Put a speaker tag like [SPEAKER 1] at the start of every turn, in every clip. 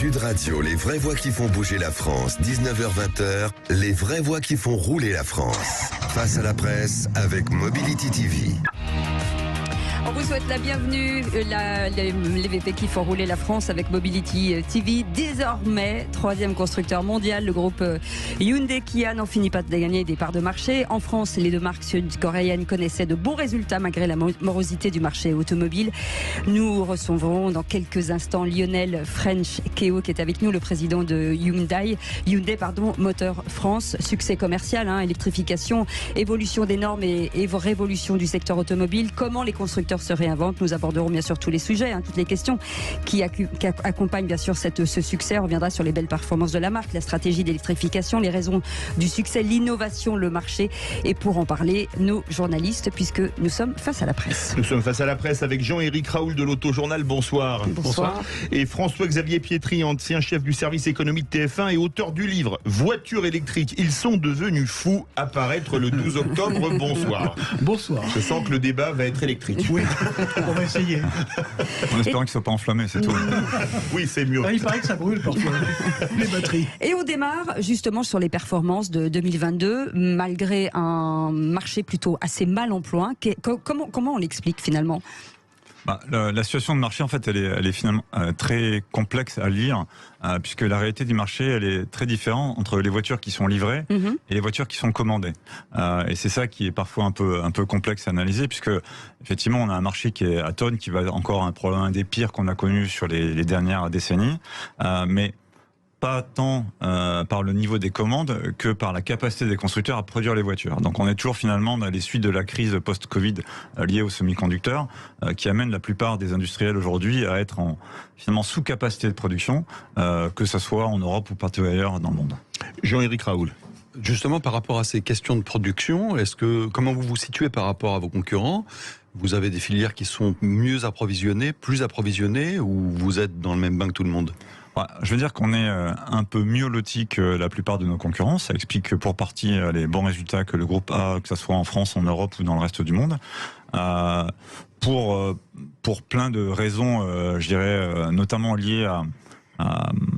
[SPEAKER 1] Sud Radio, les vraies voix qui font bouger la France, 19h-20h, les vraies voix qui font rouler la France. Face à la presse avec Mobility TV.
[SPEAKER 2] On vous souhaite la bienvenue, les VP qui font rouler la France avec Mobility TV. Désormais, 3e constructeur mondial, le groupe Hyundai Kia n'en finit pas de gagner des parts de marché. En France, les deux marques sud-coréennes connaissaient de bons résultats malgré la morosité du marché automobile. Nous recevrons dans quelques instants Lionel French-Keo qui est avec nous, le président de Hyundai Moteur France. Succès commercial, électrification, évolution des normes et révolution du secteur automobile. Comment les constructeurs se réinventent. Nous aborderons bien sûr tous les sujets, toutes les questions qui accompagnent bien sûr ce succès. On reviendra sur les belles performances de la marque, la stratégie d'électrification, les raisons du succès, l'innovation, le marché. Et pour en parler, nos journalistes, puisque nous sommes face à la presse.
[SPEAKER 3] Nous sommes face à la presse avec Jean-Éric Raoul de l'Autojournal. Bonsoir.
[SPEAKER 2] Bonsoir.
[SPEAKER 3] Et François-Xavier Pietri, ancien chef du service économique de TF1 et auteur du livre Voitures électriques, ils sont devenus fous, à paraître le 12 octobre. Bonsoir.
[SPEAKER 4] Bonsoir.
[SPEAKER 3] Je sens que le débat va être électrique.
[SPEAKER 4] Oui, on va essayer.
[SPEAKER 5] En espérant qu'il ne soit pas enflammé, c'est tout.
[SPEAKER 3] Oui, c'est mieux.
[SPEAKER 4] Il paraît que ça brûle parfois, les batteries.
[SPEAKER 2] Et on démarre justement sur les performances de 2022, malgré un marché plutôt assez mal en point. Comment on l'explique finalement ?
[SPEAKER 5] La situation de marché, en fait, elle est finalement très complexe à lire, puisque la réalité du marché, elle est très différente entre les voitures qui sont livrées et les voitures qui sont commandées. Et c'est ça qui est parfois un peu complexe à analyser, puisque effectivement, on a un marché qui est atone, qui va encore un des pires qu'on a connus sur les dernières décennies, mais pas tant par le niveau des commandes que par la capacité des constructeurs à produire les voitures. Donc on est toujours finalement dans les suites de la crise post-Covid liée aux semi-conducteurs qui amène la plupart des industriels aujourd'hui à être finalement sous capacité de production, que ce soit en Europe ou partout ailleurs dans le monde.
[SPEAKER 3] Jean-Éric Raoul.
[SPEAKER 6] Justement, par rapport à ces questions de production, comment vous vous situez par rapport à vos concurrents ? Vous avez des filières qui sont mieux approvisionnées, plus approvisionnées, ou vous êtes dans le même bain que tout le monde ?
[SPEAKER 5] Je veux dire qu'on est un peu mieux loti que la plupart de nos concurrents. Ça explique pour partie les bons résultats que le groupe a, que ce soit en France, en Europe ou dans le reste du monde. Pour plein de raisons, je dirais, notamment liées à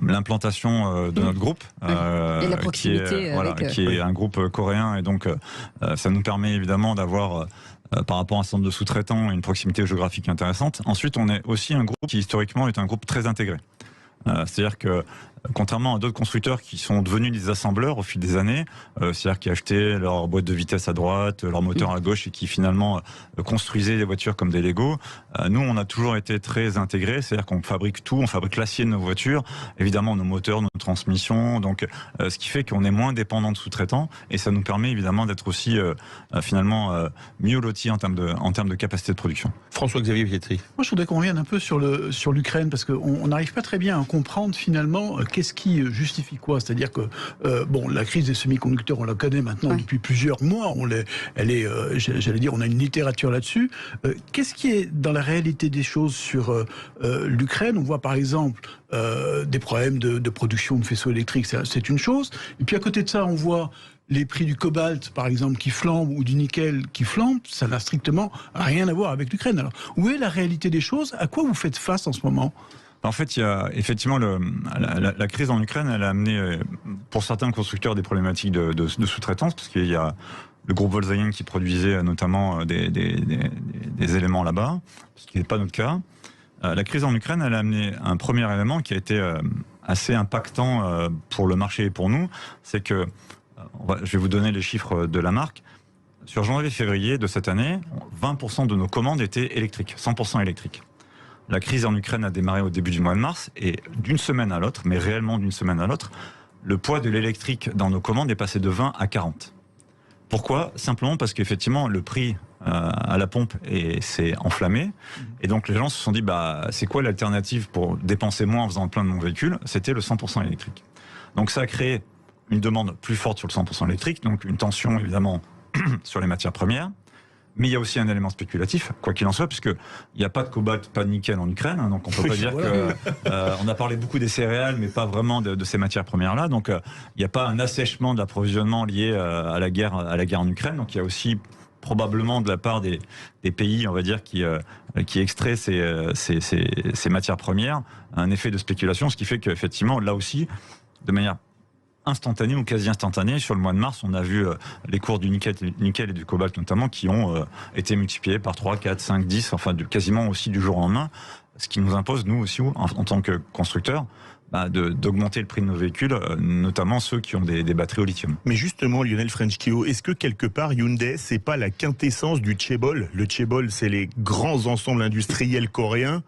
[SPEAKER 5] l'implantation de notre groupe,
[SPEAKER 2] et la proximité
[SPEAKER 5] qui est un groupe coréen, et donc ça nous permet évidemment d'avoir par rapport à un centre de sous-traitants une proximité géographique intéressante. Ensuite, on est aussi un groupe qui historiquement est un groupe très intégré. C'est-à-dire que contrairement à d'autres constructeurs qui sont devenus des assembleurs au fil des années, c'est-à-dire qui achetaient leur boîte de vitesse à droite, leur moteur à gauche et qui finalement construisaient les voitures comme des Lego, nous on a toujours été très intégrés, c'est-à-dire qu'on fabrique tout, on fabrique l'acier de nos voitures, évidemment nos moteurs, nos transmissions, donc ce qui fait qu'on est moins dépendant de sous-traitants et ça nous permet évidemment d'être aussi finalement mieux lotis en termes de capacité de production.
[SPEAKER 3] François-Xavier Pietri.
[SPEAKER 4] Moi je voudrais qu'on revienne un peu sur l'Ukraine parce qu'on n'arrive pas très bien à comprendre finalement qu'est-ce qui justifie quoi ? C'est-à-dire que la crise des semi-conducteurs, on la connaît maintenant depuis plusieurs mois. J'allais dire, on a une littérature là-dessus. Qu'est-ce qui est dans la réalité des choses sur l'Ukraine ? On voit par exemple des problèmes de production de faisceaux électriques, c'est une chose. Et puis à côté de ça, on voit les prix du cobalt, par exemple, qui flambent, ou du nickel qui flambent. Ça n'a strictement rien à voir avec l'Ukraine. Alors, où est la réalité des choses ? À quoi vous faites face en ce moment ?
[SPEAKER 5] En fait, il y a effectivement la crise en Ukraine, elle a amené pour certains constructeurs des problématiques de sous-traitance, parce qu'il y a le groupe Volkswagen qui produisait notamment des éléments là-bas, ce qui n'est pas notre cas. La crise en Ukraine, elle a amené un premier élément qui a été assez impactant pour le marché et pour nous, c'est que, je vais vous donner les chiffres de la marque, sur janvier-février de cette année, 20% de nos commandes étaient électriques, 100% électriques. La crise en Ukraine a démarré au début du mois de mars et d'une semaine à l'autre, mais réellement d'une semaine à l'autre, le poids de l'électrique dans nos commandes est passé de 20 à 40. Pourquoi ? Simplement parce qu'effectivement, le prix à la pompe s'est enflammé. Et donc les gens se sont dit, c'est quoi l'alternative pour dépenser moins en faisant plein de mon véhicule ? C'était le 100% électrique. Donc ça a créé une demande plus forte sur le 100% électrique, donc une tension évidemment sur les matières premières. Mais il y a aussi un élément spéculatif, quoi qu'il en soit, puisqu'il n'y a pas de cobalt, pas de nickel en Ukraine, donc on ne peut pas dire que... on a parlé beaucoup des céréales, mais pas vraiment de ces matières premières-là, donc il n'y a pas un assèchement de l'approvisionnement lié à la guerre en Ukraine, donc il y a aussi probablement de la part des pays, on va dire, qui extraient ces matières premières, un effet de spéculation, ce qui fait qu'effectivement, là aussi, de manière instantanée ou quasi instantanée, sur le mois de mars, on a vu les cours du nickel et du cobalt notamment qui ont été multipliés par 3, 4, 5, 10, enfin quasiment aussi du jour au lendemain, ce qui nous impose, nous aussi, en tant que constructeurs, d'augmenter le prix de nos véhicules, notamment ceux qui ont des batteries au lithium.
[SPEAKER 3] Mais justement, Lionel Frenschkio, est-ce que quelque part Hyundai, c'est pas la quintessence du chaebol? Le chaebol, c'est les grands ensembles industriels coréens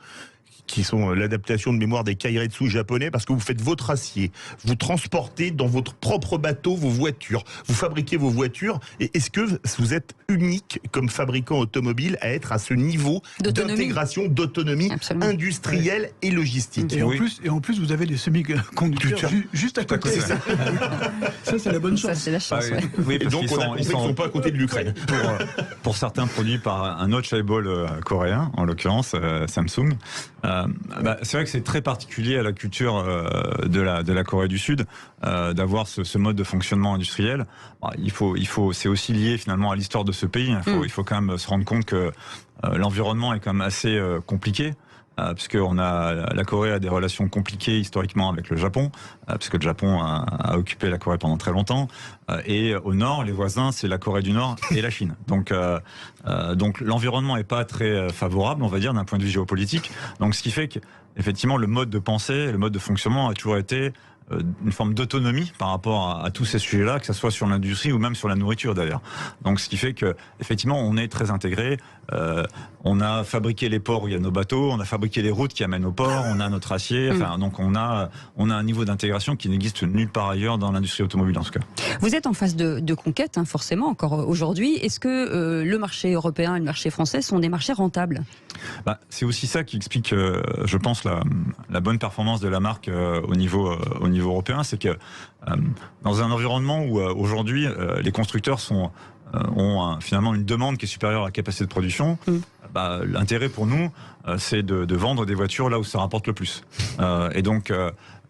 [SPEAKER 3] qui sont l'adaptation de mémoire des kairetsu japonais, parce que vous faites votre acier, vous transportez dans votre propre bateau vos voitures, vous fabriquez vos voitures, et est-ce que vous êtes unique comme fabricant automobile à être à ce niveau d'intégration, d'autonomie industrielle et logistique?
[SPEAKER 4] Et en plus, vous avez des semi-conducteurs juste à côté. Ça, c'est la bonne chance.
[SPEAKER 2] Ça, c'est la chance,
[SPEAKER 3] Oui, et donc ils sont pas à côté de l'Ukraine.
[SPEAKER 5] Pour certains produits par un autre chaebol coréen, en l'occurrence Samsung. C'est vrai que c'est très particulier à la culture de la Corée du Sud d'avoir ce mode de fonctionnement industriel. C'est aussi lié finalement à l'histoire de ce pays. Il faut quand même se rendre compte que l'environnement est quand même assez compliqué. Puisque la Corée a des relations compliquées historiquement avec le Japon, puisque le Japon a occupé la Corée pendant très longtemps, et au nord, les voisins, c'est la Corée du Nord et la Chine. Donc l'environnement n'est pas très favorable, on va dire, d'un point de vue géopolitique. Donc ce qui fait qu'effectivement, le mode de pensée, le mode de fonctionnement a toujours été une forme d'autonomie par rapport à tous ces sujets-là, que ce soit sur l'industrie ou même sur la nourriture d'ailleurs. Donc ce qui fait que effectivement on est très intégré. On a fabriqué les ports où il y a nos bateaux, on a fabriqué les routes qui amènent au port, on a notre acier. Donc on a un niveau d'intégration qui n'existe nulle part ailleurs dans l'industrie automobile en tout cas.
[SPEAKER 2] Vous êtes en phase de conquête, forcément encore aujourd'hui. Est-ce que le marché européen et le marché français sont des marchés rentables?
[SPEAKER 5] C'est aussi ça qui explique, je pense, la bonne performance de la marque au niveau européen, c'est que dans un environnement où aujourd'hui les constructeurs ont finalement une demande qui est supérieure à la capacité de production, l'intérêt pour nous, c'est de vendre des voitures là où ça rapporte le plus. Et donc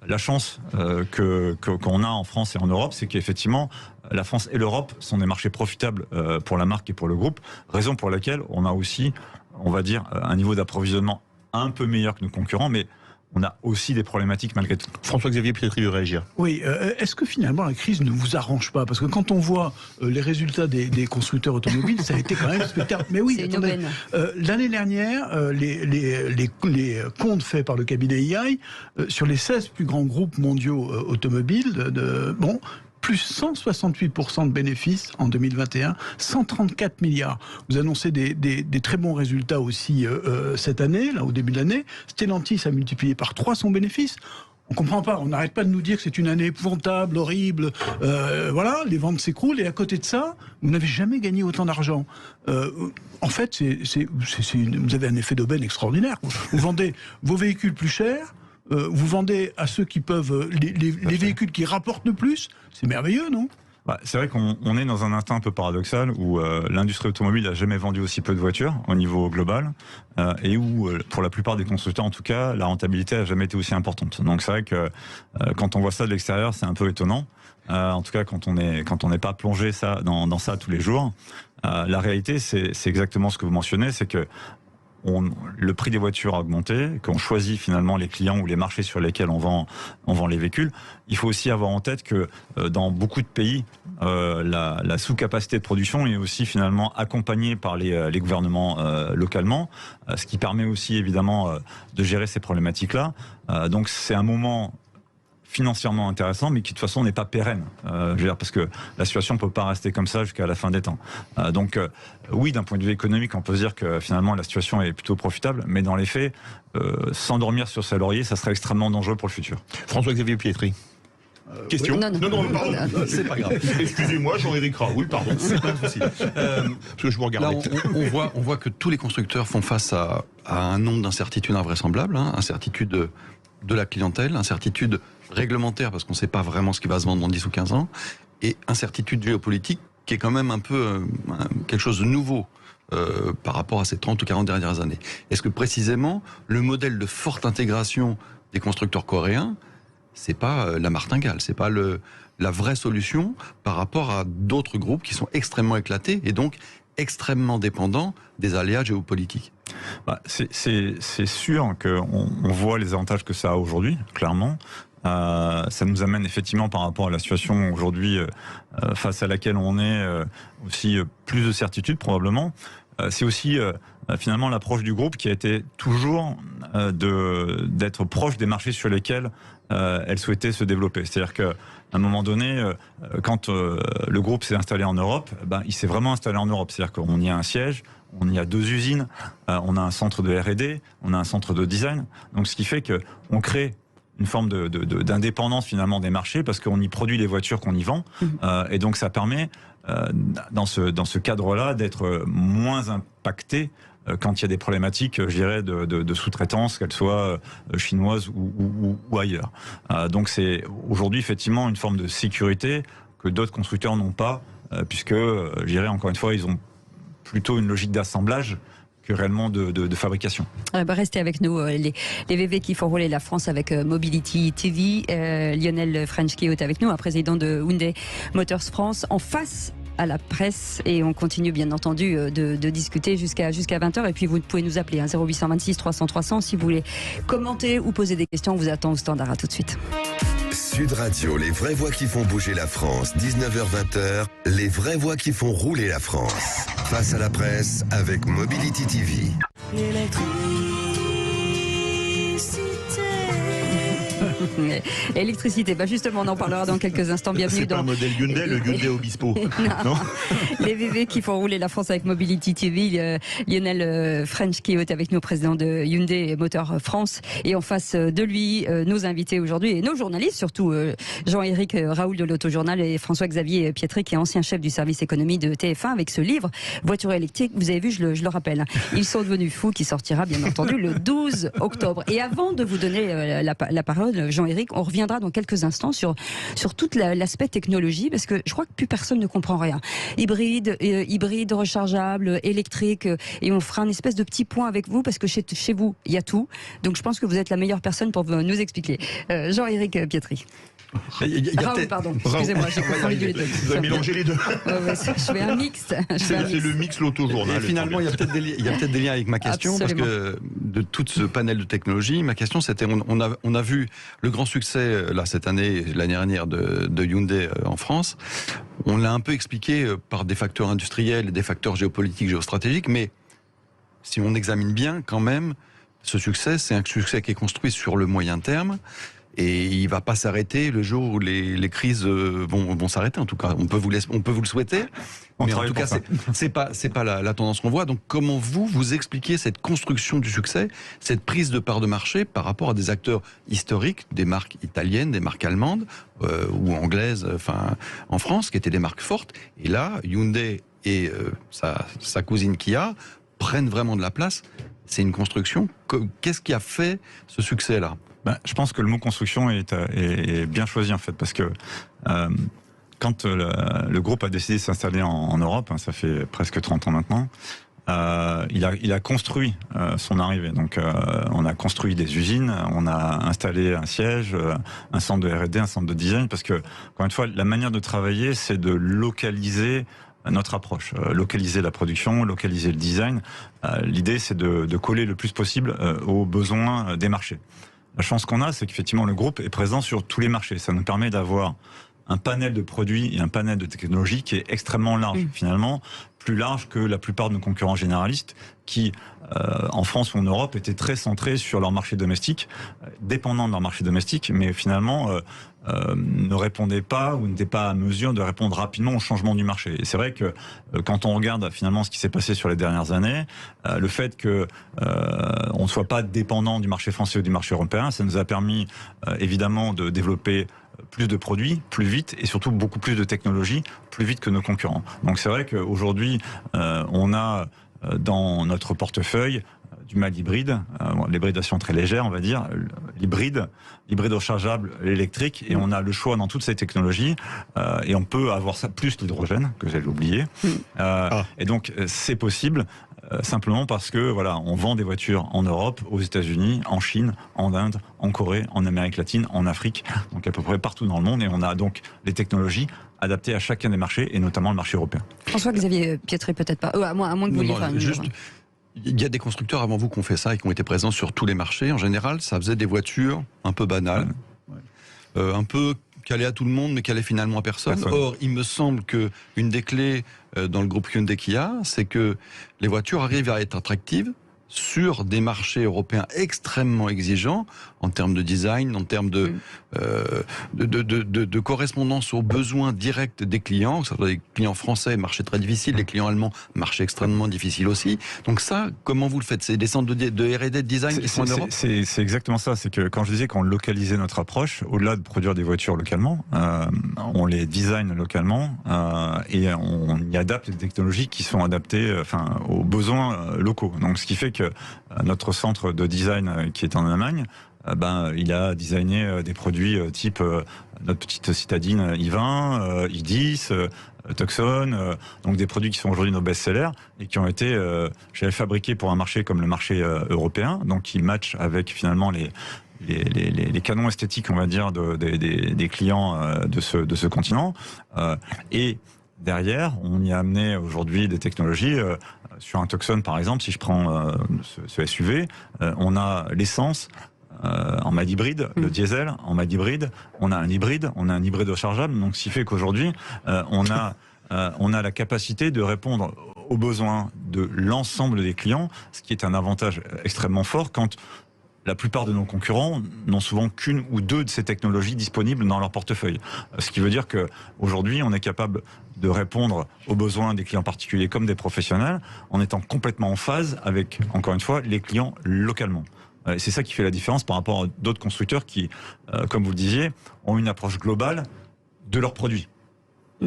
[SPEAKER 5] la chance qu'on a en France et en Europe, c'est qu'effectivement la France et l'Europe sont des marchés profitables pour la marque et pour le groupe, raison pour laquelle on a aussi, on va dire, un niveau d'approvisionnement un peu meilleur que nos concurrents, mais on a aussi des problématiques malgré tout.
[SPEAKER 3] François-Xavier Pietri veut réagir.
[SPEAKER 4] Oui, est-ce que finalement la crise ne vous arrange pas? Parce que quand on voit les résultats des constructeurs automobiles, ça a été quand même spectaculaire. Mais oui, attendez, l'année dernière, les comptes faits par le cabinet EY, sur les 16 plus grands groupes mondiaux automobiles, plus 168% de bénéfices en 2021, 134 milliards. Vous annoncez des très bons résultats aussi cette année, là au début de l'année. Stellantis a multiplié par 3 son bénéfice. On comprend pas, on n'arrête pas de nous dire que c'est une année épouvantable, horrible, les ventes s'écroulent, et à côté de ça, vous n'avez jamais gagné autant d'argent. En fait, vous avez un effet d'aubaine extraordinaire. Vous vendez vos véhicules plus chers, vous vendez à ceux qui peuvent les véhicules qui rapportent le plus. C'est merveilleux, non?
[SPEAKER 5] C'est vrai qu'on est dans un instant un peu paradoxal où l'industrie automobile n'a jamais vendu aussi peu de voitures au niveau global et où, pour la plupart des constructeurs en tout cas, la rentabilité n'a jamais été aussi importante. Donc c'est vrai que quand on voit ça de l'extérieur, c'est un peu étonnant. En tout cas, quand on n'est pas plongé dans ça tous les jours. La réalité, c'est exactement ce que vous mentionnez, c'est que le prix des voitures a augmenté, qu'on choisit finalement les clients ou les marchés sur lesquels on vend les véhicules. Il faut aussi avoir en tête que dans beaucoup de pays, la sous-capacité de production est aussi finalement accompagnée par les gouvernements localement, ce qui permet aussi évidemment de gérer ces problématiques-là. Donc c'est un moment financièrement intéressant, mais qui de toute façon n'est pas pérenne. Parce que la situation ne peut pas rester comme ça jusqu'à la fin des temps. Oui, d'un point de vue économique, on peut se dire que finalement la situation est plutôt profitable, mais dans les faits, s'endormir sur ses lauriers, ça serait extrêmement dangereux pour le futur.
[SPEAKER 3] François-Xavier Pietri. Question?
[SPEAKER 2] Non,
[SPEAKER 3] pardon.
[SPEAKER 6] C'est pas grave.
[SPEAKER 3] Excusez-moi, Jean-Éric Raoul, pardon. C'est pas un souci. Parce que je vous regarde.
[SPEAKER 6] Là, on voit que tous les constructeurs font face à un nombre d'incertitudes invraisemblables, incertitude de la clientèle, incertitude réglementaire parce qu'on ne sait pas vraiment ce qui va se vendre dans 10 ou 15 ans, et incertitude géopolitique qui est quand même un peu quelque chose de nouveau par rapport à ces 30 ou 40 dernières années. Est-ce que précisément le modèle de forte intégration des constructeurs coréens, c'est pas la martingale, c'est pas la vraie solution par rapport à d'autres groupes qui sont extrêmement éclatés et donc extrêmement dépendants des aléas géopolitiques.
[SPEAKER 5] C'est sûr qu'on voit les avantages que ça a aujourd'hui, clairement. Ça nous amène effectivement par rapport à la situation aujourd'hui face à laquelle on est aussi plus de certitude probablement. C'est aussi finalement l'approche du groupe qui a été toujours d'être proche des marchés sur lesquels elle souhaitait se développer. C'est-à-dire qu'à un moment donné, quand le groupe s'est installé en Europe, il s'est vraiment installé en Europe. C'est-à-dire qu'on y a un siège, on y a 2 usines, on a un centre de R&D, on a un centre de design. Donc ce qui fait qu'on crée une forme d'indépendance finalement des marchés parce qu'on y produit les voitures qu'on y vend. Et donc ça permet dans ce cadre-là d'être moins impacté quand il y a des problématiques, je dirais, de sous-traitance, qu'elles soient chinoises ou ailleurs. Donc c'est aujourd'hui effectivement une forme de sécurité que d'autres constructeurs n'ont pas, puisque, je dirais encore une fois, ils ont plutôt une logique d'assemblage que réellement de fabrication.
[SPEAKER 2] Restez avec nous, les VV qui font rouler la France avec Mobility TV. Lionel French qui est avec nous, un président de Hyundai Motors France, en face à la presse, et on continue bien entendu de discuter jusqu'à 20h, et puis vous pouvez nous appeler 0826 300 300 si vous voulez commenter ou poser des questions. On vous attend au standard. À tout de suite.
[SPEAKER 1] Sud Radio, les vraies voix qui font bouger la France, 19h-20h, les vraies voix qui font rouler la France. Face à la presse avec Mobility TV.
[SPEAKER 2] Électricité, justement on en parlera dans quelques instants. Bienvenue
[SPEAKER 3] c'est
[SPEAKER 2] dans
[SPEAKER 3] pas un modèle Hyundai, le Hyundai Obispo. Non.
[SPEAKER 2] Les VV qui font rouler la France avec Mobility TV. Lionel French qui est avec nous, président de Hyundai Motors France, et en face de lui nos invités aujourd'hui et nos journalistes, surtout Jean-Éric Raoul de l'Autojournal et François-Xavier Pietri qui est ancien chef du service économie de TF1 avec ce livre Voiture électrique. Vous avez vu, je le rappelle, Ils sont devenus fous, qui sortira bien entendu le 12 octobre. Et avant de vous donner la parole, Jean-Éric, on reviendra dans quelques instants sur tout l'aspect technologie, parce que je crois que plus personne ne comprend rien. Hybride, rechargeable, électrique, et on fera un espèce de petit point avec vous, parce que chez vous, il y a tout. Donc je pense que vous êtes la meilleure personne pour nous expliquer. Jean-Éric Pietri. Raoul, pardon, excusez-moi, j'ai confondu les deux.
[SPEAKER 3] Vous avez mélangé les deux.
[SPEAKER 2] Je fais un mixte.
[SPEAKER 3] C'est le mix l'autojournal.
[SPEAKER 6] Et finalement, il y a peut-être des liens avec ma question. Absolument. Parce que de tout ce panel de technologies, ma question c'était, on a vu le grand succès là cette année, l'année dernière de Hyundai en France. On l'a un peu expliqué par des facteurs industriels et des facteurs géopolitiques, géostratégiques, mais si on examine bien quand même, ce succès, c'est un succès qui est construit sur le moyen terme. Et il va pas s'arrêter le jour où les crises vont s'arrêter. En tout cas, on peut vous le souhaiter. Mais en tout cas, c'est pas la tendance qu'on voit. Donc, comment vous expliquez cette construction du succès, cette prise de part de marché par rapport à des acteurs historiques, des marques italiennes, des marques allemandes ou anglaises, en France, qui étaient des marques fortes. Et là, Hyundai et sa cousine Kia prennent vraiment de la place. C'est une construction. Qu'est-ce qui a fait ce succès-là ?
[SPEAKER 5] Je pense que le mot construction est bien choisi en fait, parce que quand le groupe a décidé de s'installer en Europe, ça fait presque 30 ans maintenant, il a construit son arrivée. Donc on a construit des usines, on a installé un siège, un centre de R&D, un centre de design, parce que, encore une fois, la manière de travailler, c'est de localiser notre approche, localiser la production, localiser le design. L'idée, c'est de coller le plus possible aux besoins des marchés. La chance qu'on a, c'est qu'effectivement le groupe est présent sur tous les marchés. Ça nous permet d'avoir un panel de produits et un panel de technologies qui est extrêmement large, finalement, plus large que la plupart de nos concurrents généralistes qui, en France ou en Europe, étaient très centrés sur leur marché domestique, dépendants de leur marché domestique, mais finalement ne répondaient pas ou n'étaient pas à mesure de répondre rapidement au changement du marché. Et c'est vrai que quand on regarde finalement ce qui s'est passé sur les dernières années, le fait que on ne soit pas dépendant du marché français ou du marché européen, ça nous a permis évidemment de développer plus de produits, plus vite, et surtout beaucoup plus de technologies, plus vite que nos concurrents. Donc c'est vrai qu'aujourd'hui, on a dans notre portefeuille du mal hybride, l'hybridation très légère, on va dire, l'hybride rechargeable, l'électrique, et on a le choix dans toutes ces technologies, et on peut avoir ça plus l'hydrogène, que j'allais oublier. Et donc c'est possible. simplement parce que voilà, on vend des voitures en Europe, aux États-Unis, en Chine, en Inde, en Corée, en Amérique latine, en Afrique, donc à peu près partout dans le monde, et on a donc les technologies adaptées à chacun des marchés, et notamment le marché européen.
[SPEAKER 2] François-Xavier Pietri, peut-être pas. À moins que vous vouliez faire
[SPEAKER 6] juste, il y a des constructeurs avant vous qui ont fait ça et qui ont été présents sur tous les marchés. En général, ça faisait des voitures un peu banales, un peu qui allait à tout le monde, mais qui allait finalement à personne. Or, il me semble que une des clés dans le groupe Hyundai Kia, c'est que les voitures arrivent à être attractives sur des marchés européens extrêmement exigeants en termes de design, en termes de correspondance aux besoins directs des clients, que ce soit des clients français, marché très difficile, les clients allemands, marché extrêmement difficile aussi. Donc ça, comment vous le faites? C'est des centres de R&D de design qui sont en Europe?
[SPEAKER 5] C'est exactement ça. C'est que quand je disais qu'on localisait notre approche, au-delà de produire des voitures localement, on les design localement et on y adapte des technologies qui sont adaptées aux besoins locaux. Donc ce qui fait que notre centre de design qui est en Allemagne, il a designé des produits type notre petite citadine i20, i10, Tucson, donc des produits qui sont aujourd'hui nos best-sellers et qui ont été fabriqués pour un marché comme le marché européen, donc qui matchent avec finalement les canons esthétiques, on va dire, des clients de ce continent. Et derrière, on y a amené aujourd'hui des technologies. Sur un Tucson, par exemple, si je prends ce SUV, on a l'essence en mode hybride, le diesel en mode hybride, on a un hybride rechargeable, donc ce qui fait qu'aujourd'hui, on a la capacité de répondre aux besoins de l'ensemble des clients, ce qui est un avantage extrêmement fort quand la plupart de nos concurrents n'ont souvent qu'une ou deux de ces technologies disponibles dans leur portefeuille. Ce qui veut dire qu'aujourd'hui, on est capable de répondre aux besoins des clients particuliers comme des professionnels en étant complètement en phase avec, encore une fois, les clients localement. C'est ça qui fait la différence par rapport à d'autres constructeurs qui, comme vous le disiez, ont une approche globale de leurs produits.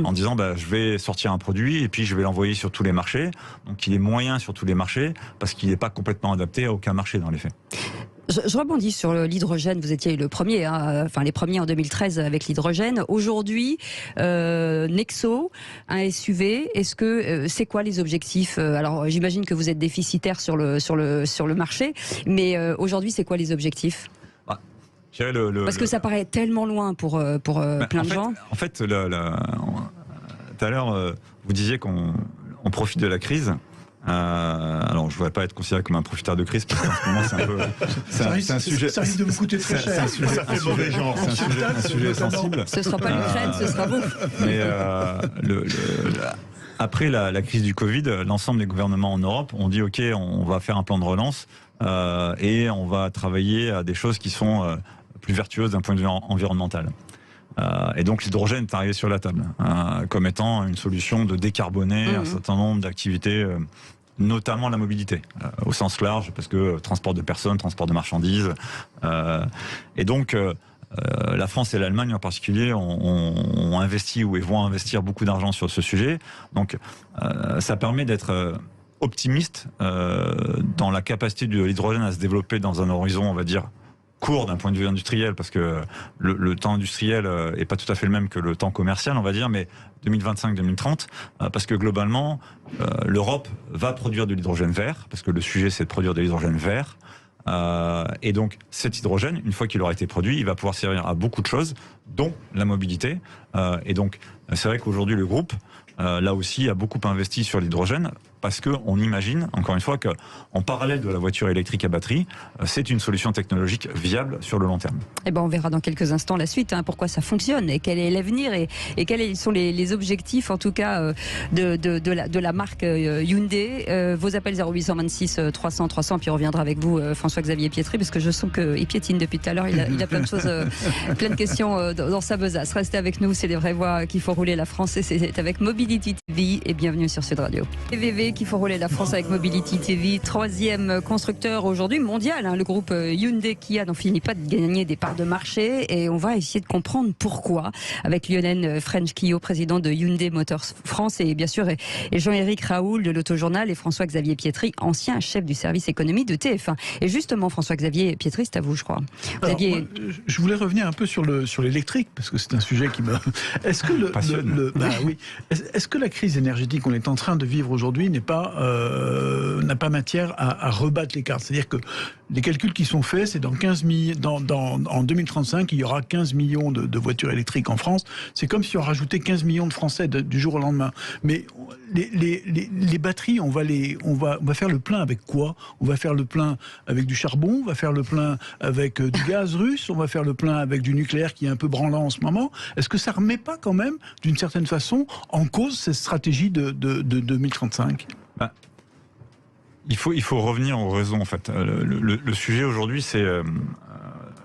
[SPEAKER 5] En disant, je vais sortir un produit et puis je vais l'envoyer sur tous les marchés. Donc il est moyen sur tous les marchés parce qu'il n'est pas complètement adapté à aucun marché dans les faits.
[SPEAKER 2] Je rebondis sur l'hydrogène. Vous étiez le premier, les premiers en 2013 avec l'hydrogène. Aujourd'hui, Nexo, un SUV. Est-ce que c'est quoi les objectifs? Alors, j'imagine que vous êtes déficitaire sur le marché, mais aujourd'hui, c'est quoi les objectifs? Parce que ça paraît tellement loin pour plein de gens.
[SPEAKER 5] En fait, tout à l'heure, vous disiez qu'on profite de la crise. Alors, je ne voudrais pas être considéré comme un profiteur de crise, parce qu'en ce moment, c'est un peu...
[SPEAKER 4] C'est un sujet... Ça risque de vous coûter très cher.
[SPEAKER 3] C'est un sujet sensible.
[SPEAKER 2] Ce ne sera pas l'Ukraine, ce sera vous.
[SPEAKER 5] Mais après la crise du Covid, l'ensemble des gouvernements en Europe ont dit « Ok, on va faire un plan de relance et on va travailler à des choses qui sont plus vertueuses d'un point de vue environnemental. » Et donc l'hydrogène est arrivé sur la table comme étant une solution de décarboner un certain nombre d'activités, notamment la mobilité, au sens large, parce que transport de personnes, transport de marchandises. Et donc la France et l'Allemagne en particulier ont investi et vont investir beaucoup d'argent sur ce sujet. Donc ça permet d'être optimiste dans la capacité de l'hydrogène à se développer dans un horizon, on va dire, court d'un point de vue industriel, parce que le temps industriel est pas tout à fait le même que le temps commercial, on va dire, mais 2025-2030, parce que globalement, l'Europe va produire de l'hydrogène vert, parce que le sujet c'est de produire de l'hydrogène vert, et donc cet hydrogène, une fois qu'il aura été produit, il va pouvoir servir à beaucoup de choses, dont la mobilité, et donc c'est vrai qu'aujourd'hui le groupe, là aussi, a beaucoup investi sur l'hydrogène, parce qu'on imagine, encore une fois, qu'en parallèle de la voiture électrique à batterie, c'est une solution technologique viable sur le long terme.
[SPEAKER 2] Eh ben, on verra dans quelques instants la suite, pourquoi ça fonctionne, et quel est l'avenir, et quels sont les objectifs, en tout cas, de la marque Hyundai. Vos appels 0826 300 300, puis on reviendra avec vous, François-Xavier Pietri, parce que je sens qu'il piétine depuis tout à l'heure, il a plein de choses, plein de questions dans sa besace. Restez avec nous, c'est les vraies voix qu'il faut rouler la France, et c'est avec Mobility TV, et bienvenue sur Sud Radio. VV qu'il faut rouler la France avec Mobility TV, troisième constructeur aujourd'hui mondial, le groupe Hyundai Kia n'en finit pas de gagner des parts de marché, et on va essayer de comprendre pourquoi avec Lionel French-Quillot, président de Hyundai Motors France, et bien sûr et Jean-Éric Raoul de l'Autojournal, et François-Xavier Pietri, ancien chef du service économie de TF1. Et justement, François-Xavier Pietri, c'est à vous, je crois.
[SPEAKER 4] Moi, je voulais revenir un peu sur l'électrique, parce que c'est un sujet qui me... Est-ce que est-ce que la crise énergétique qu'on est en train de vivre aujourd'hui n'est n'a pas matière à rebattre les cartes. C'est-à-dire que les calculs qui sont faits, c'est en 2035, il y aura 15 millions de voitures électriques en France. C'est comme si on rajoutait 15 millions de Français du jour au lendemain. Mais les batteries, on va faire le plein avec quoi? On va faire le plein avec du charbon, on va faire le plein avec du gaz russe, on va faire le plein avec du nucléaire qui est un peu branlant en ce moment. Est-ce que ça remet pas quand même, d'une certaine façon, en cause cette stratégie de 2035?
[SPEAKER 5] Il faut revenir aux raisons, en fait. Le sujet aujourd'hui, c'est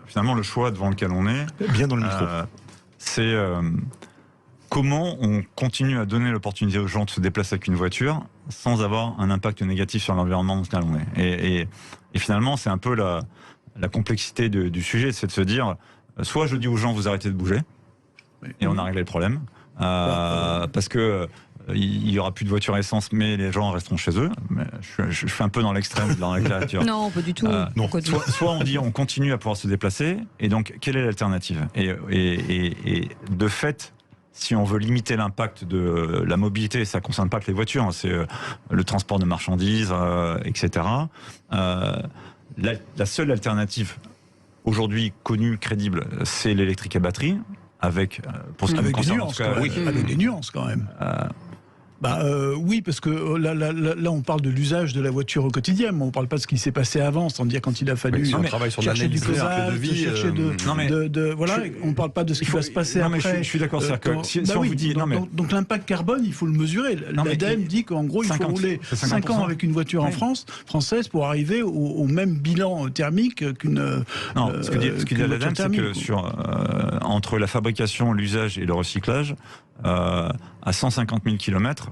[SPEAKER 5] finalement le choix devant lequel on est.
[SPEAKER 3] Bien dans le micro.
[SPEAKER 5] C'est comment on continue à donner l'opportunité aux gens de se déplacer avec une voiture sans avoir un impact négatif sur l'environnement dans lequel on est. Et finalement, c'est un peu la complexité du sujet, c'est de se dire, soit je dis aux gens, vous arrêtez de bouger, et on a réglé le problème, parce que il y aura plus de voitures essence, mais les gens resteront chez eux. Mais je suis un peu dans l'extrême, dans la créature.
[SPEAKER 2] Non, pas du tout.
[SPEAKER 5] Non. Soit on dit on continue à pouvoir se déplacer, et donc quelle est l'alternative? Et de fait, si on veut limiter l'impact de la mobilité, ça ne concerne pas que les voitures, hein, c'est le transport de marchandises, etc. La seule alternative aujourd'hui connue, crédible, c'est l'électrique à batterie. Avec, pour ce qui me concerne, en tout cas,
[SPEAKER 4] avec des nuances quand même. Oui, parce que là, on parle de l'usage de la voiture au quotidien, mais on ne parle pas de ce qui s'est passé avant, c'est-à-dire quand il a fallu chercher du cosage, chercher on ne parle pas de ce qui va se passer après.
[SPEAKER 5] Mais je suis d'accord, on vous dit...
[SPEAKER 4] Donc l'impact carbone, il faut le mesurer. L'ADEME dit qu'en gros, il faut rouler 5 ans avec une voiture française pour arriver au même bilan thermique qu'une...
[SPEAKER 5] Non, ce que dit l'ADEME, c'est que entre la fabrication, l'usage et le recyclage, à 150 000 km,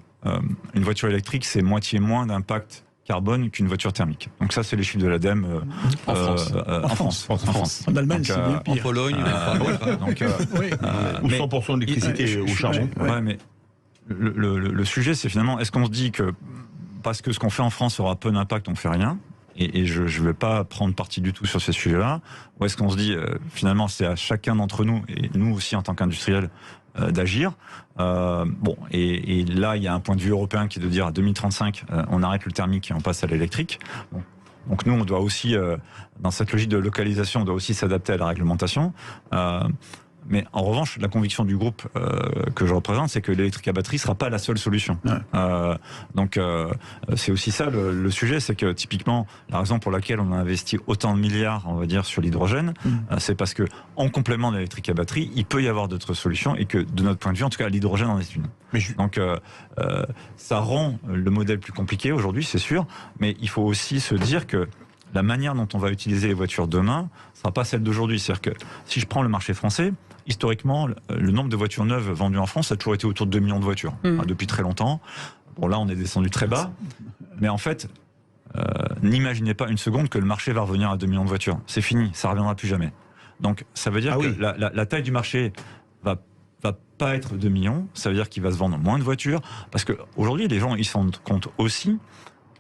[SPEAKER 5] une voiture électrique, c'est moitié moins d'impact carbone qu'une voiture thermique. Donc ça, c'est les chiffres de l'ADEME
[SPEAKER 6] en France.
[SPEAKER 4] En Allemagne, c'est bien pire.
[SPEAKER 6] En Pologne.
[SPEAKER 3] Ou 100% d'électricité au charbon.
[SPEAKER 5] Mais le sujet, c'est finalement, est-ce qu'on se dit que parce que ce qu'on fait en France aura peu d'impact, on ne fait rien? Et je ne vais pas prendre parti du tout sur ces sujets-là. Ou est-ce qu'on se dit, finalement, c'est à chacun d'entre nous, et nous aussi en tant qu'industriels, d'agir. Et là, il y a un point de vue européen qui est de dire à 2035, on arrête le thermique et on passe à l'électrique. Donc nous, on doit aussi, dans cette logique de localisation, on doit aussi s'adapter à la réglementation. Mais en revanche, la conviction du groupe que je représente, c'est que l'électrique à batterie ne sera pas la seule solution. Donc c'est aussi ça le sujet, c'est que typiquement, la raison pour laquelle on a investi autant de milliards, on va dire, sur l'hydrogène, c'est parce que en complément de l'électrique à batterie, il peut y avoir d'autres solutions et que de notre point de vue, en tout cas, l'hydrogène en est une. Donc ça rend le modèle plus compliqué aujourd'hui, c'est sûr, mais il faut aussi se dire que la manière dont on va utiliser les voitures demain ne sera pas celle d'aujourd'hui. C'est-à-dire que si je prends le marché français, historiquement, le nombre de voitures neuves vendues en France a toujours été autour de 2 millions de voitures, depuis très longtemps. Bon, là, on est descendu très bas. Mais en fait, n'imaginez pas une seconde que le marché va revenir à 2 millions de voitures. C'est fini, ça ne reviendra plus jamais. Donc, ça veut dire que la taille du marché va pas être 2 millions. Ça veut dire qu'il va se vendre moins de voitures. Parce qu'aujourd'hui, les gens, ils se rendent compte aussi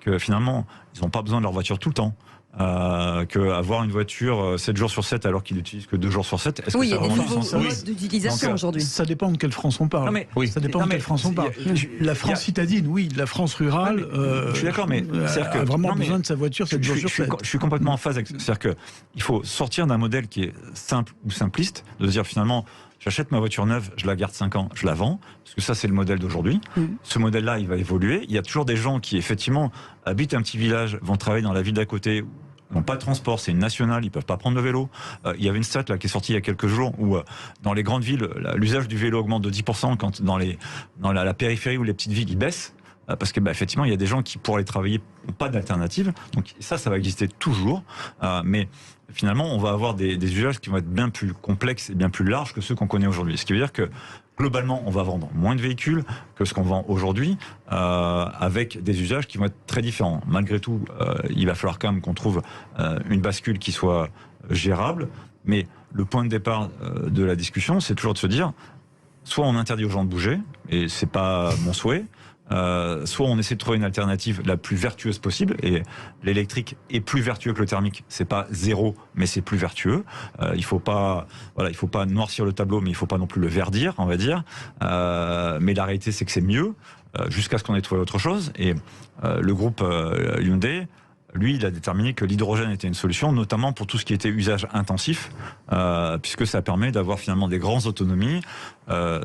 [SPEAKER 5] que finalement, ils n'ont pas besoin de leur voiture tout le temps. Qu'avoir une voiture 7 jours sur 7 alors qu'il n'utilise que 2 jours sur 7, est-ce que ça a vraiment du sens?
[SPEAKER 2] Modes d'utilisation aujourd'hui.
[SPEAKER 4] Ça dépend de quelle France on parle. Ça dépend de quelle France on parle. La France citadine, oui, la France rurale,
[SPEAKER 5] je suis d'accord, mais
[SPEAKER 4] a vraiment besoin de sa voiture 7 jours sur 7.
[SPEAKER 5] Je suis complètement en phase avec. C'est-à-dire qu'il faut sortir d'un modèle qui est simple ou simpliste, de se dire finalement, j'achète ma voiture neuve, je la garde 5 ans, je la vends, parce que ça c'est le modèle d'aujourd'hui. Ce modèle-là, il va évoluer. Il y a toujours des gens qui effectivement habitent un petit village, vont travailler dans la ville d'à côté, n'ont pas de transport, c'est une nationale, ils peuvent pas prendre le vélo. Il y avait une stat là qui est sortie il y a quelques jours où dans les grandes villes, l'usage du vélo augmente de 10%, quand dans la périphérie ou les petites villes, il baisse. Parce que effectivement, il y a des gens qui, pour aller travailler, n'ont pas d'alternative. Donc ça va exister toujours. Mais finalement, on va avoir des usages qui vont être bien plus complexes et bien plus larges que ceux qu'on connaît aujourd'hui. Ce qui veut dire que globalement, on va vendre moins de véhicules que ce qu'on vend aujourd'hui, avec des usages qui vont être très différents. Malgré tout, il va falloir quand même qu'on trouve une bascule qui soit gérable. Mais le point de départ de la discussion, c'est toujours de se dire, soit on interdit aux gens de bouger, et c'est pas mon souhait, soit on essaie de trouver une alternative la plus vertueuse possible, et l'électrique est plus vertueux que le thermique. C'est pas zéro, mais c'est plus vertueux. Il faut pas noircir le tableau, mais il faut pas non plus le verdir, on va dire. Mais la réalité, c'est que c'est mieux, jusqu'à ce qu'on ait trouvé autre chose. Et le groupe Hyundai, lui, il a déterminé que l'hydrogène était une solution, notamment pour tout ce qui était usage intensif, puisque ça permet d'avoir finalement des grandes autonomies,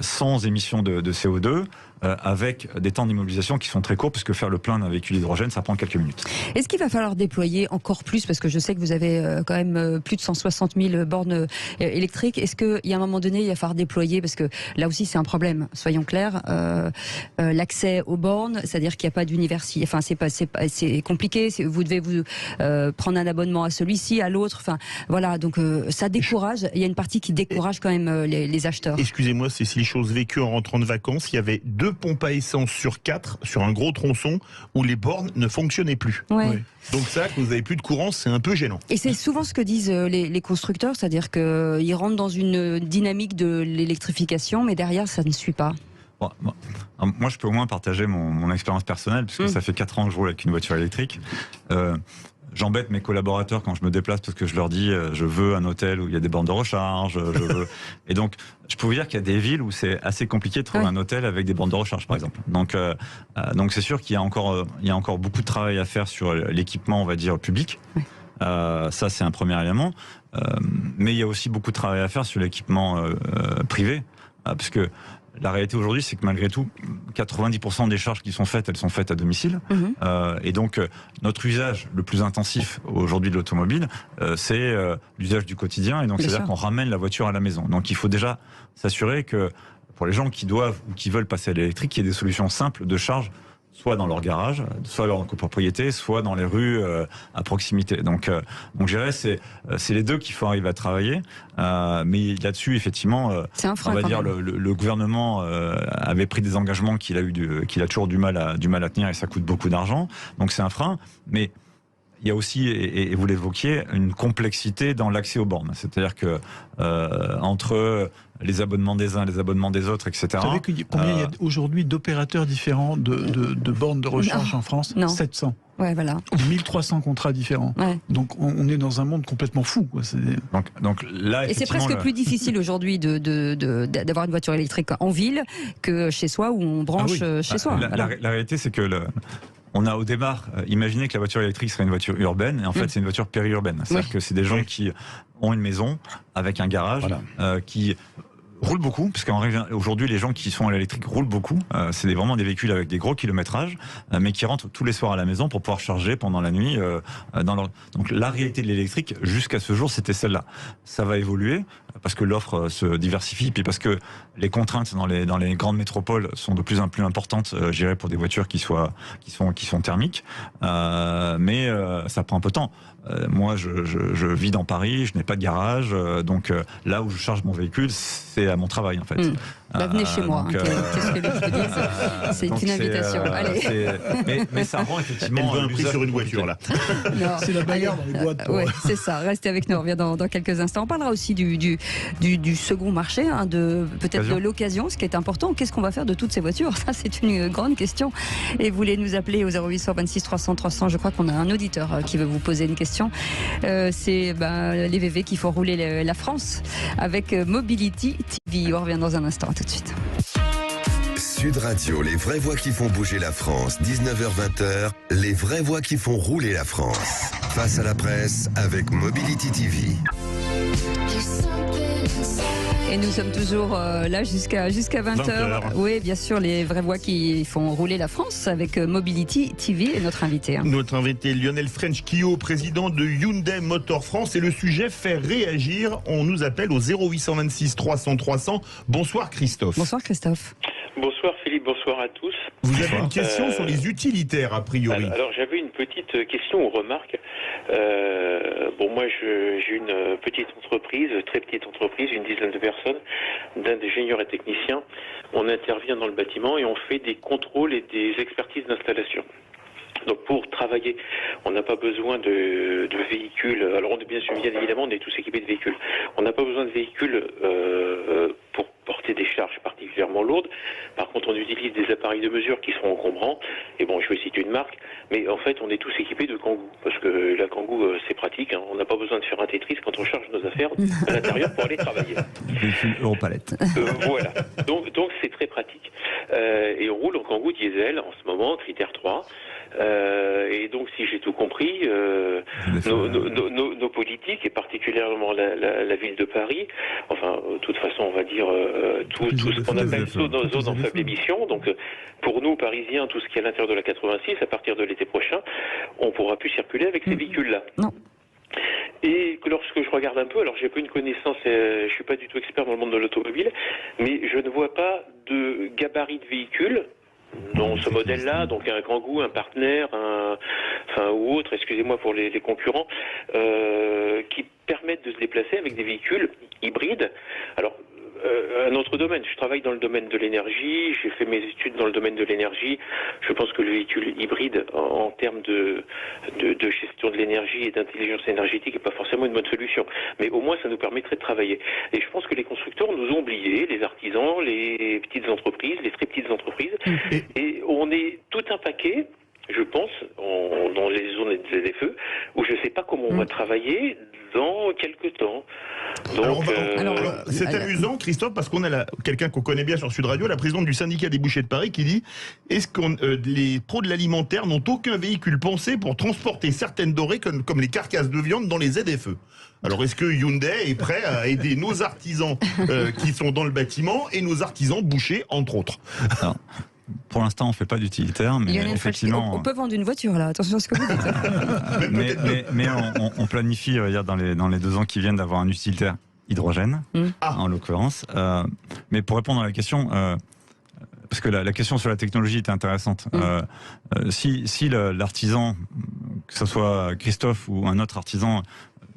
[SPEAKER 5] sans émission de CO2, avec des temps d'immobilisation qui sont très courts, puisque faire le plein d'un véhicule hydrogène, ça prend quelques minutes.
[SPEAKER 2] Est-ce qu'il va falloir déployer encore plus, parce que je sais que vous avez quand même plus de 160 000 bornes électriques. Est-ce qu'il y a un moment donné, il va falloir déployer, parce que là aussi c'est un problème, soyons clairs, l'accès aux bornes, c'est-à-dire qu'il n'y a pas d'université, enfin c'est compliqué, vous devez vous prendre un abonnement à celui-ci, à l'autre, enfin voilà, donc ça décourage, il y a une partie qui décourage quand même les acheteurs.
[SPEAKER 3] Excusez-moi, Cécile, chose vécue en rentrant de vacances, il y avait 2 pompes à essence sur 4 sur un gros tronçon où les bornes ne fonctionnaient plus.
[SPEAKER 2] Ouais.
[SPEAKER 3] Oui. Donc ça, quand vous n'avez plus de courant, c'est un peu gênant.
[SPEAKER 2] Et c'est souvent ce que disent les constructeurs, c'est-à-dire qu'ils rentrent dans une dynamique de l'électrification, mais derrière ça ne suit pas.
[SPEAKER 5] Bon, moi, je peux au moins partager mon expérience personnelle, puisque ça fait 4 ans que je roule avec une voiture électrique. J'embête mes collaborateurs quand je me déplace, parce que je leur dis je veux un hôtel où il y a des bornes de recharge, je veux... Et donc, je peux vous dire qu'il y a des villes où c'est assez compliqué de trouver un hôtel avec des bornes de recharge, par exemple. Donc c'est sûr qu'il y a encore beaucoup de travail à faire sur l'équipement, on va dire, public. Ça, c'est un premier élément. Mais il y a aussi beaucoup de travail à faire sur l'équipement privé, parce que la réalité aujourd'hui, c'est que malgré tout, 90% des charges qui sont faites, elles sont faites à domicile. Et donc, notre usage le plus intensif aujourd'hui de l'automobile, c'est l'usage du quotidien. Et donc, c'est-à-dire qu'on ramène la voiture à la maison. Donc, il faut déjà s'assurer que pour les gens qui doivent ou qui veulent passer à l'électrique, il y ait des solutions simples de charge, soit dans leur garage, soit dans leur copropriété, soit dans les rues à proximité. Donc je dirais c'est les deux qu'il faut arriver à travailler. Mais là-dessus, effectivement,
[SPEAKER 2] c'est un frein,
[SPEAKER 5] on va dire le gouvernement avait pris des engagements qu'il a toujours du mal à tenir, et ça coûte beaucoup d'argent. Donc c'est un frein. Mais il y a aussi, et vous l'évoquiez, une complexité dans l'accès aux bornes. C'est-à-dire que entre les abonnements des uns, les abonnements des autres, etc.
[SPEAKER 4] Vous savez combien il y a aujourd'hui d'opérateurs différents de bornes de recharge en France? 700.
[SPEAKER 2] Ouais, voilà.
[SPEAKER 4] 1300 contrats différents. Ouais. Donc on est dans un monde complètement fou, quoi.
[SPEAKER 5] Donc là,
[SPEAKER 2] et c'est presque plus difficile aujourd'hui d'avoir une voiture électrique en ville que chez soi, où on branche chez soi.
[SPEAKER 5] La réalité, c'est que on a au départ imaginé que la voiture électrique serait une voiture urbaine, et en fait c'est une voiture périurbaine. C'est-à-dire que c'est des gens qui ont une maison avec un garage, qui roulent beaucoup, parce qu'aujourd'hui les gens qui sont à l'électrique roulent beaucoup. C'est vraiment des véhicules avec des gros kilométrages, mais qui rentrent tous les soirs à la maison pour pouvoir charger pendant la nuit. Donc la réalité de l'électrique, jusqu'à ce jour, c'était celle-là. Ça va évoluer, parce que l'offre se diversifie, puis parce que les contraintes dans les grandes métropoles sont de plus en plus importantes, je dirais, pour des voitures qui sont thermiques. Mais ça prend un peu de temps. Moi, je vis dans Paris, je n'ai pas de garage, donc là où je charge mon véhicule, c'est à mon travail, en fait.
[SPEAKER 2] Venez chez moi. Qu'est-ce que les gens disent? C'est une invitation. Allez.
[SPEAKER 5] Mais ça rend effectivement.
[SPEAKER 3] Elle veut un prix sur une voiture, là.
[SPEAKER 4] C'est la bagarre dans les boîtes.
[SPEAKER 2] Oui, c'est ça. Restez avec nous. On revient dans quelques instants. On parlera aussi du second marché, peut-être de l'occasion, ce qui est important. Qu'est-ce qu'on va faire de toutes ces voitures? Ça, c'est une grande question. Et vous voulez nous appeler au 0826 300 300. Je crois qu'on a un auditeur qui veut vous poser une question. C'est les VV qui font rouler la France avec Mobility TV. On revient dans un instant. À tout de suite.
[SPEAKER 1] Sud Radio, les vraies voix qui font bouger la France. 19h-20h, les vraies voix qui font rouler la France. Face à la presse avec Mobility TV.
[SPEAKER 2] Et nous sommes toujours là jusqu'à 20h. Oui, bien sûr, les vraies voix qui font rouler la France avec Mobility TV et notre invité.
[SPEAKER 3] Notre invité, Lionel French-Kio, président de Hyundai Motor France. Et le sujet fait réagir. On nous appelle au 0826 300 300. Bonsoir Christophe.
[SPEAKER 2] Bonsoir Christophe.
[SPEAKER 7] Bonsoir Philippe, bonsoir à tous.
[SPEAKER 3] Vous avez une question sur les utilitaires, a priori.
[SPEAKER 7] Alors j'avais une petite question ou remarque. Moi j'ai une petite entreprise, très petite entreprise, une dizaine de personnes, d'ingénieurs et techniciens. On intervient dans le bâtiment et on fait des contrôles et des expertises d'installation. Donc pour travailler, on n'a pas besoin de véhicules. Alors bien évidemment, on est tous équipés de véhicules. On n'a pas besoin de véhicules pour porter des charges particulièrement lourdes. Par par contre, on utilise des appareils de mesure qui sont encombrants. Et bon, je vais citer une marque, mais en fait, on est tous équipés de Kangoo. Parce que la Kangoo, c'est pratique. Hein. On n'a pas besoin de faire un Tetris quand on charge nos affaires à l'intérieur pour aller travailler.
[SPEAKER 5] Europalette.
[SPEAKER 7] Voilà. Donc c'est très pratique. Et on roule en Kangoo diesel en ce moment, critère 3. Et donc, si j'ai tout compris, nos politiques, et particulièrement la ville de Paris, enfin, de toute façon, on va dire tout ce qu'on appelle zone en faible émission. Donc, pour nous, Parisiens, tout ce qui est à l'intérieur de la 86, à partir de l'été prochain, on pourra plus circuler avec ces véhicules-là.
[SPEAKER 2] Non.
[SPEAKER 7] Et lorsque je regarde un peu, alors j'ai pas une connaissance, je suis pas du tout expert dans le monde de l'automobile, mais je ne vois pas de gabarit de véhicule dans ce modèle-là, donc un Kangoo, un Partner, ou autre, excusez-moi pour les concurrents, qui permettent de se déplacer avec des véhicules hybrides. Alors, un autre domaine, je travaille dans le domaine de l'énergie, j'ai fait mes études dans le domaine de l'énergie. Je pense que le véhicule hybride, en termes de gestion de l'énergie et d'intelligence énergétique, n'est pas forcément une bonne solution. Mais au moins, ça nous permettrait de travailler. Et je pense que les constructeurs nous ont oubliés, les artisans, les petites entreprises, les très petites entreprises. Et on est tout un paquet, je pense, dans les zones des ZFE, où je ne sais pas comment on va travailler dans quelques temps. Donc,
[SPEAKER 3] c'est amusant, Christophe, parce qu'on a quelqu'un qu'on connaît bien sur Sud Radio, la présidente du syndicat des bouchers de Paris, qui dit « Est-ce que les pros de l'alimentaire n'ont aucun véhicule pensé pour transporter certaines denrées comme les carcasses de viande dans les ZFE ?» Alors, est-ce que Hyundai est prêt à aider nos artisans qui sont dans le bâtiment et nos artisans bouchers, entre autres?
[SPEAKER 5] Alors, pour l'instant, on ne fait pas d'utilitaire, mais effectivement...
[SPEAKER 2] On peut vendre une voiture, là. Attention à ce que vous dites.
[SPEAKER 5] mais on planifie, dans les 2 ans qui viennent, d'avoir un utilitaire hydrogène, en l'occurrence. Mais pour répondre à la question... parce que la question sur la technologie était intéressante. Si l'artisan, que ce soit Christophe ou un autre artisan,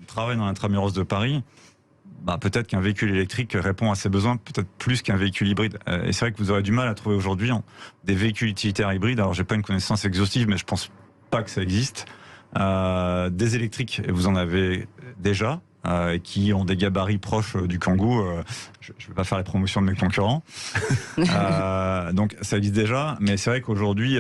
[SPEAKER 5] travaille dans l'intramuros de Paris, peut-être qu'un véhicule électrique répond à ses besoins, peut-être plus qu'un véhicule hybride. Et c'est vrai que vous aurez du mal à trouver aujourd'hui des véhicules utilitaires hybrides. Alors, j'ai pas une connaissance exhaustive, mais je pense pas que ça existe. Des électriques, vous en avez déjà, qui ont des gabarits proches du Kangoo. Je vais pas faire la promotion de mes concurrents. Donc, ça existe déjà. Mais c'est vrai qu'aujourd'hui,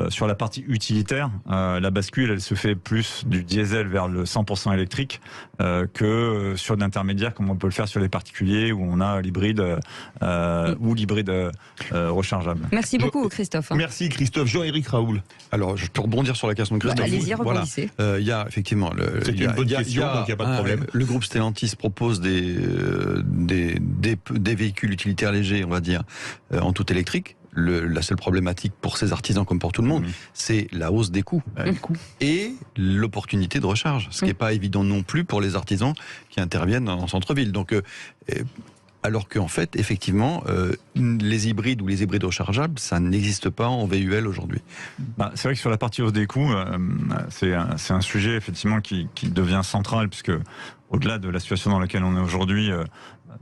[SPEAKER 5] sur la partie utilitaire, la bascule, elle se fait plus du diesel vers le 100% électrique que sur d'intermédiaires comme on peut le faire sur les particuliers où on a l'hybride ou l'hybride rechargeable.
[SPEAKER 2] Merci beaucoup, Christophe.
[SPEAKER 3] Merci, Christophe. Jean-Éric Raoul.
[SPEAKER 6] Alors, je peux rebondir sur la question de Christophe.
[SPEAKER 2] Allez-y, rebondissez.
[SPEAKER 6] Il y a effectivement...
[SPEAKER 3] C'est une bonne question, donc il n'y a pas de problème.
[SPEAKER 6] Le groupe Stellantis propose des véhicules utilitaires légers, on va dire, en tout électrique. La seule problématique pour ces artisans comme pour tout le monde, c'est la hausse des coûts et l'opportunité de recharge, ce qui n'est pas évident non plus pour les artisans qui interviennent en centre-ville. Donc, alors qu'en fait, effectivement, les hybrides ou les hybrides rechargeables, ça n'existe pas en VUL aujourd'hui.
[SPEAKER 5] C'est vrai que sur la partie hausse des coûts, c'est un sujet effectivement qui devient central, puisque au-delà de la situation dans laquelle on est aujourd'hui,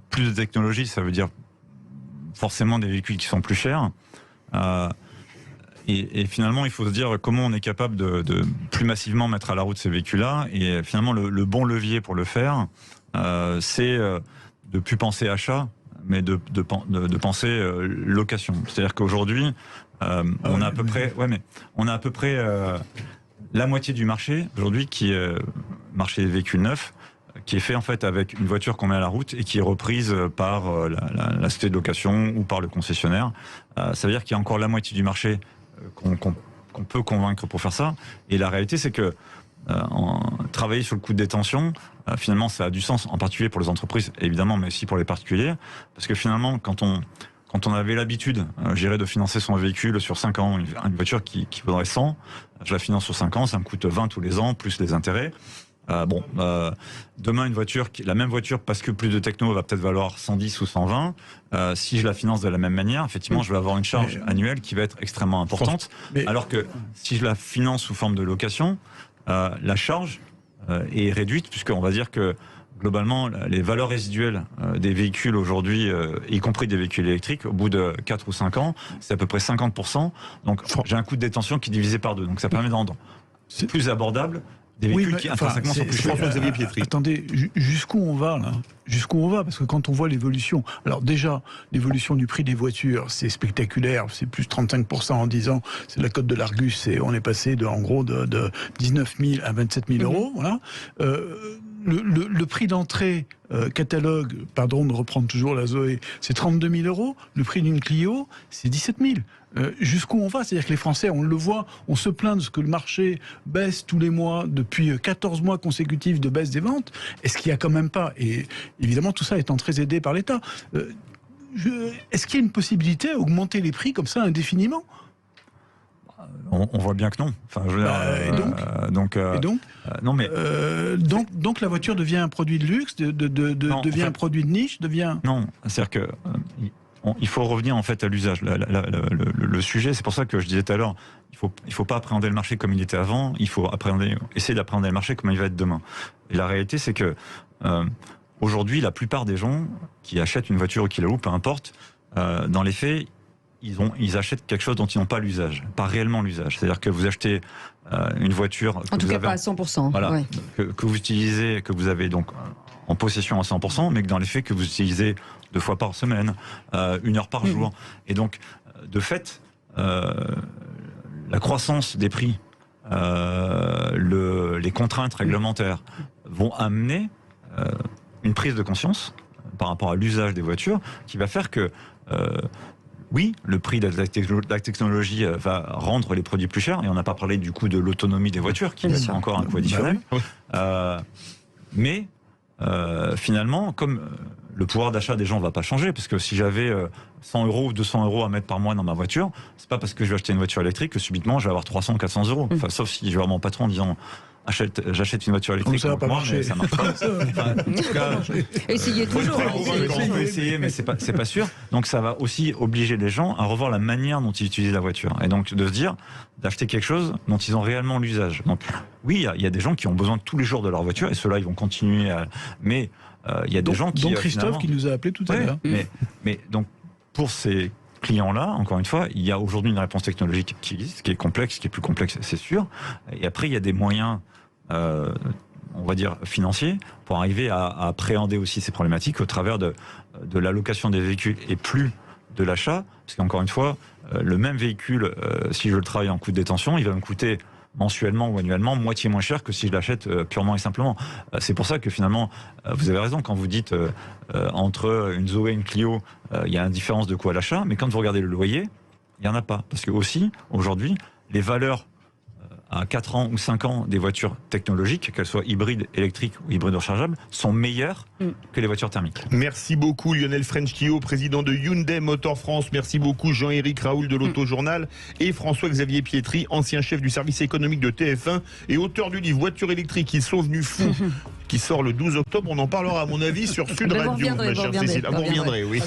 [SPEAKER 5] plus de technologie, ça veut dire forcément des véhicules qui sont plus chers. Et finalement, il faut se dire comment on est capable de plus massivement mettre à la route ces véhicules-là. Et finalement, le bon levier pour le faire, c'est de plus penser achat, mais de penser location. C'est-à-dire qu'aujourd'hui, on a à peu près, la moitié du marché aujourd'hui qui est marché des véhicules neufs, qui est fait en fait avec une voiture qu'on met à la route et qui est reprise par la société de location ou par le concessionnaire. Ça veut dire qu'il y a encore la moitié du marché qu'on peut convaincre pour faire ça. Et la réalité, c'est que travailler sur le coût de détention, finalement, ça a du sens, en particulier pour les entreprises, évidemment, mais aussi pour les particuliers. Parce que finalement, quand on avait l'habitude, de financer son véhicule sur 5 ans, une voiture qui vaudrait 100, je la finance sur 5 ans, ça me coûte 20 tous les ans, plus les intérêts. Demain, la même voiture, parce que plus de techno, va peut-être valoir 110 ou 120. Si je la finance de la même manière, effectivement, je vais avoir une charge annuelle qui va être extrêmement importante. Alors que si je la finance sous forme de location, la charge est réduite, puisqu'on va dire que globalement, les valeurs résiduelles des véhicules aujourd'hui, y compris des véhicules électriques, au bout de 4 ou 5 ans, c'est à peu près 50%. Donc j'ai un coût de détention qui est divisé par 2. Donc ça permet de rendre plus abordable des véhicules qui intrinsèquement sont plus chers.
[SPEAKER 3] François-Xavier Pietri.
[SPEAKER 4] Attendez, jusqu'où on va là ? Jusqu'où on va ? Parce que quand on voit l'évolution, alors déjà, l'évolution du prix des voitures, c'est spectaculaire, c'est plus 35% en 10 ans, c'est la cote de l'Argus, on est passé en gros de 19 000 à 27 000 euros, voilà. Le prix d'entrée catalogue, pardon de reprendre toujours la Zoé, c'est 32 000 euros. Le prix d'une Clio, c'est 17 000. Jusqu'où on va ? C'est-à-dire que les Français, on le voit, on se plaint de ce que le marché baisse tous les mois depuis 14 mois consécutifs de baisse des ventes. Est-ce qu'il n'y a quand même pas ? Et évidemment, tout ça étant très aidé par l'État. Est-ce qu'il y a une possibilité à augmenter les prix comme ça indéfiniment ?
[SPEAKER 5] On voit bien que non. Enfin, je veux dire,
[SPEAKER 4] donc la voiture devient un produit de luxe, devient un produit de niche, devient...
[SPEAKER 5] Non, c'est-à-dire que il faut revenir en fait à l'usage. Le sujet, c'est pour ça que je disais tout à l'heure, il faut pas appréhender le marché comme il était avant, il faut essayer d'appréhender le marché comme il va être demain. Et la réalité, c'est que aujourd'hui, la plupart des gens qui achètent une voiture ou qui la louent, peu importe, dans les faits, ils achètent quelque chose dont ils n'ont pas l'usage, pas réellement l'usage. C'est-à-dire que vous achetez une voiture...
[SPEAKER 2] En tout cas pas à 100%.
[SPEAKER 5] Voilà,
[SPEAKER 2] ouais.
[SPEAKER 5] que vous utilisez, que vous avez donc en possession à 100%, mais que dans les faits, que vous utilisez 2 fois par semaine, 1 heure par jour. Et donc, de fait, la croissance des prix, les contraintes réglementaires vont amener une prise de conscience par rapport à l'usage des voitures qui va faire que... oui, le prix de la technologie va rendre les produits plus chers, et on n'a pas parlé du coût de l'autonomie des voitures, qui est encore un coût additionnel. Mais finalement, comme le pouvoir d'achat des gens ne va pas changer, parce que si j'avais 100 euros ou 200 euros à mettre par mois dans ma voiture, c'est pas parce que je vais acheter une voiture électrique que subitement je vais avoir 300 ou 400 euros. Enfin, sauf si je vais voir mon patron en disant... J'achète une voiture électrique.
[SPEAKER 4] Ça va pas marcher.
[SPEAKER 5] Ça marche pas. Enfin, en tout cas,
[SPEAKER 2] essayez toujours.
[SPEAKER 5] On peut essayer, mais c'est pas sûr. Donc ça va aussi obliger les gens à revoir la manière dont ils utilisent la voiture. Et donc de se dire, d'acheter quelque chose dont ils ont réellement l'usage. Donc oui, il y a des gens qui ont besoin tous les jours de leur voiture, et ceux-là, ils vont continuer à... Mais il y a des gens qui...
[SPEAKER 4] Donc Christophe qui nous a appelé tout à l'heure.
[SPEAKER 5] Mais donc, pour ces clients-là, encore une fois, il y a aujourd'hui une réponse technologique qui existe, qui est complexe, qui est plus complexe, c'est sûr. Et après, il y a des moyens... on va dire financiers, pour arriver à appréhender aussi ces problématiques au travers de l'allocation des véhicules et plus de l'achat, parce qu'encore une fois, le même véhicule, si je le travaille en coût de détention, il va me coûter mensuellement ou annuellement moitié moins cher que si je l'achète purement et simplement. C'est pour ça que finalement, vous avez raison quand vous dites entre une Zoé et une Clio, il y a une différence de coût à l'achat, mais quand vous regardez le loyer, il n'y en a pas. Parce que aussi, aujourd'hui, les valeurs à 4 ans ou 5 ans des voitures technologiques, qu'elles soient hybrides, électriques ou hybrides rechargeables, sont meilleures que les voitures thermiques.
[SPEAKER 3] Merci beaucoup Lionel French-Kio, président de Hyundai Motor France. Merci beaucoup Jean-Éric Raoul de l'Auto-Journal et François-Xavier Pietri, ancien chef du service économique de TF1 et auteur du livre Voitures électriques, ils sont venus fous, qui sort le 12 octobre. On en parlera à mon avis sur Sud Radio, ma chère Cécile. Vous reviendrez, oui.